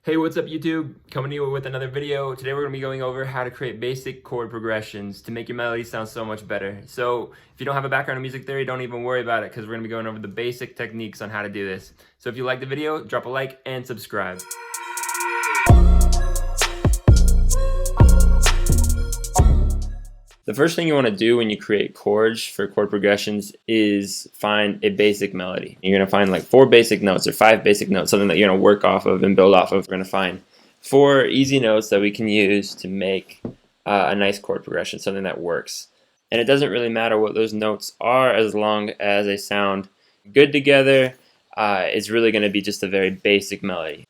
Hey, what's up YouTube? Coming to you with another video. Today we're going to be going over how to create basic chord progressions to make your melody sound so much better. So if you don't have a background in music theory, don't even worry about it because we're going to be going over the basic techniques on how to do this. So if you like the video, drop a like and subscribe. The first thing you want to do when you create chords for chord progressions is find a basic melody. You're going to find like 4 basic notes or 5 basic notes, something that you're going to work off of and build off of. We're going to find 4 easy notes that we can use to make a nice chord progression, something that works. And it doesn't really matter what those notes are as long as they sound good together. It's really going to be just a very basic melody.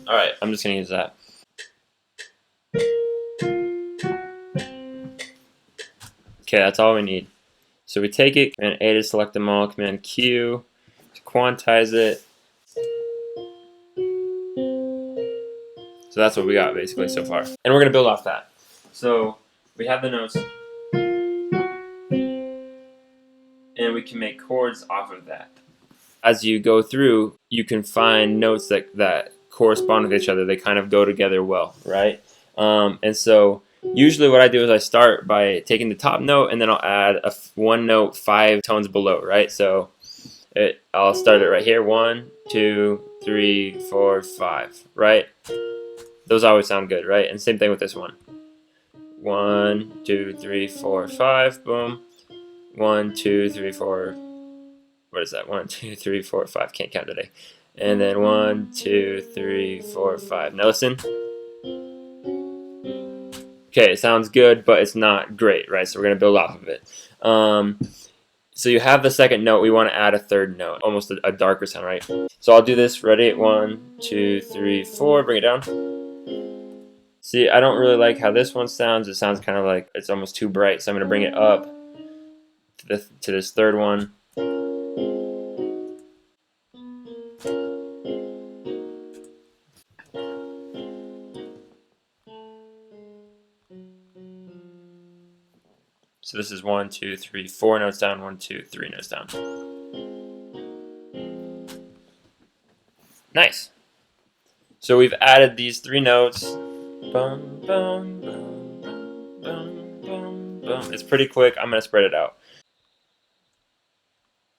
Alright, I'm just going to use that. Okay, that's all we need. So we take it, Command A to select them all, Command Q to quantize it. So that's what we got basically so far. And we're going to build off that. So we have the notes, and we can make chords off of that. As you go through, you can find notes that correspond with each other. They kind of go together well, right? And so usually what I do is I start by taking the top note and then I'll add one note 5 tones below, right? So I'll start it right here, 1, 2, 3, 4, 5, right? Those always sound good, right? And same thing with this one. 1, 2, 3, 4, 5, boom. 1, 2, 3, 4. What is that? 1, 2, 3, 4, 5. Can't count today. And then 1, 2, 3, 4, 5. Now listen. Okay, it sounds good, but it's not great, right? So we're going to build off of it. So you have the second note. We want to add a third note, almost a darker sound, right? So I'll do this. Ready? 1, 2, 3, 4. Bring it down. See, I don't really like how this one sounds. It sounds kind of like it's almost too bright. So I'm going to bring it up to this third one. So this is 1, 2, 3, 4 notes down, 1, 2, 3 notes down. Nice. So we've added these 3 notes. Bum, bum, bum, bum, bum, bum, bum. It's pretty quick. I'm going to spread it out.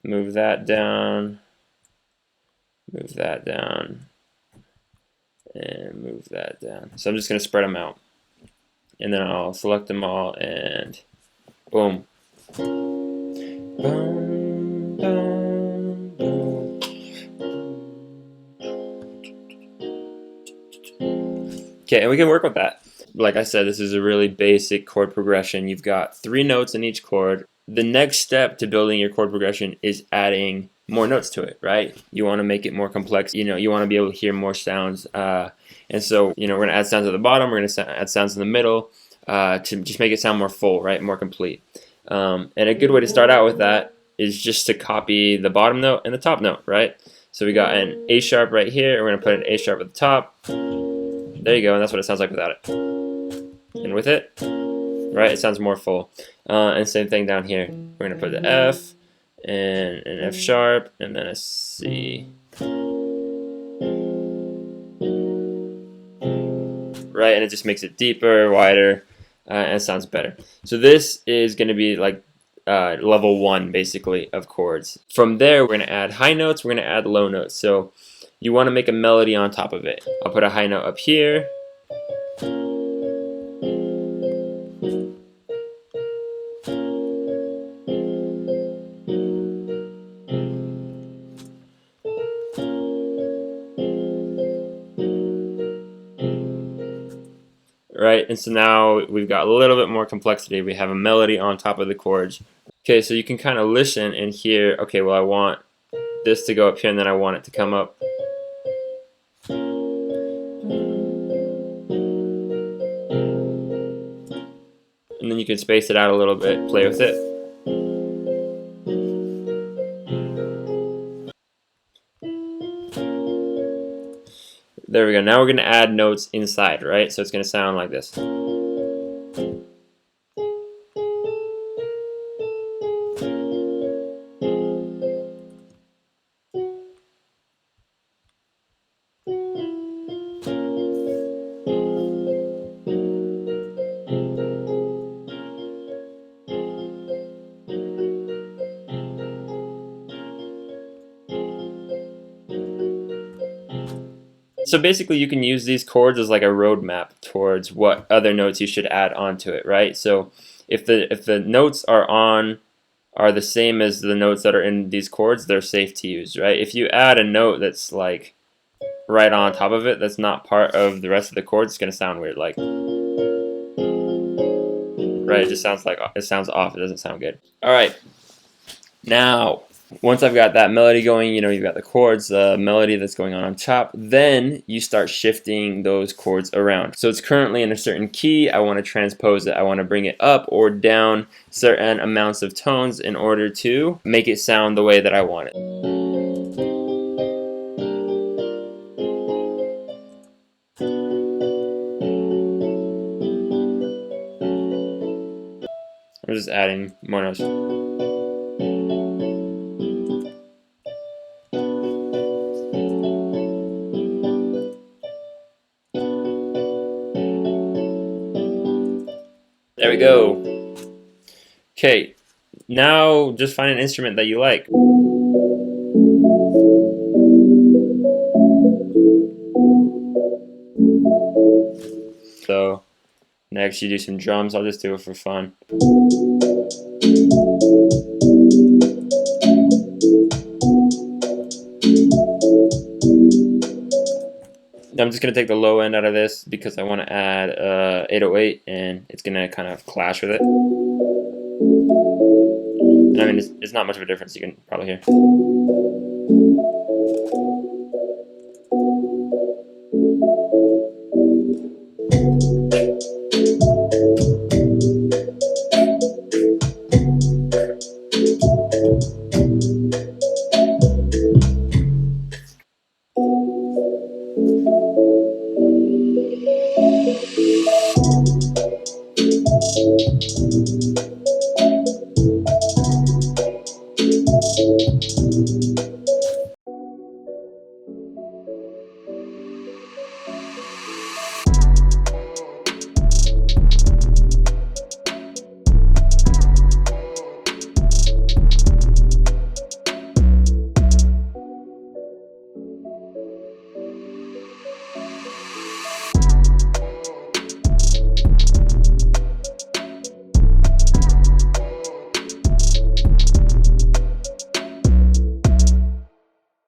Move that down. Move that down. And move that down. So I'm just going to spread them out. And then I'll select them all and boom. Bum, bum, bum. Okay, and we can work with that. Like I said, this is a really basic chord progression. You've got 3 notes in each chord. The next step to building your chord progression is adding more notes to it, right? You want to make it more complex. You want to be able to hear more sounds. And so, we're going to add sounds at the bottom. We're going to add sounds in the middle to just make it sound more full, right? More complete. And a good way to start out with that is just to copy the bottom note and the top note, right? So we got an A sharp right here, and we're going to put an A sharp at the top. There you go, and that's what it sounds like without it. And with it, right, it sounds more full. And same thing down here. We're going to put the F and an F sharp and then a C. Right, and it just makes it deeper, wider, and it sounds better. So this is going to be like level 1 basically of chords. From there, we're going to add high notes, we're going to add low notes. So you want to make a melody on top of it. I'll put a high note up here. Right, and so now we've got a little bit more complexity. We have a melody on top of the chords. Okay, so you can kind of listen and hear, okay, well I want this to go up here and then I want it to come up. And then you can space it out a little bit, play with it. There we go. Now we're going to add notes inside, right? So it's going to sound like this. So basically you can use these chords as like a roadmap towards what other notes you should add onto it, right? So if the notes are the same as the notes that are in these chords, they're safe to use, right? If you add a note that's like right on top of it, that's not part of the rest of the chords, it's gonna sound weird, like, right? It just sounds like it sounds off. It doesn't sound good. All right, now once I've got that melody going, you know, you've got the chords, the melody that's going on top, then you start shifting those chords around. So it's currently in a certain key, I want to transpose it. I want to bring it up or down certain amounts of tones in order to make it sound the way that I want it. I'm just adding more notes. There we go. Okay, now just find an instrument that you like. So next you do some drums. I'll just do it for fun. I'm just going to take the low end out of this because I want to add 808 and it's going to kind of clash with it. And I mean, it's not much of a difference, you can probably hear.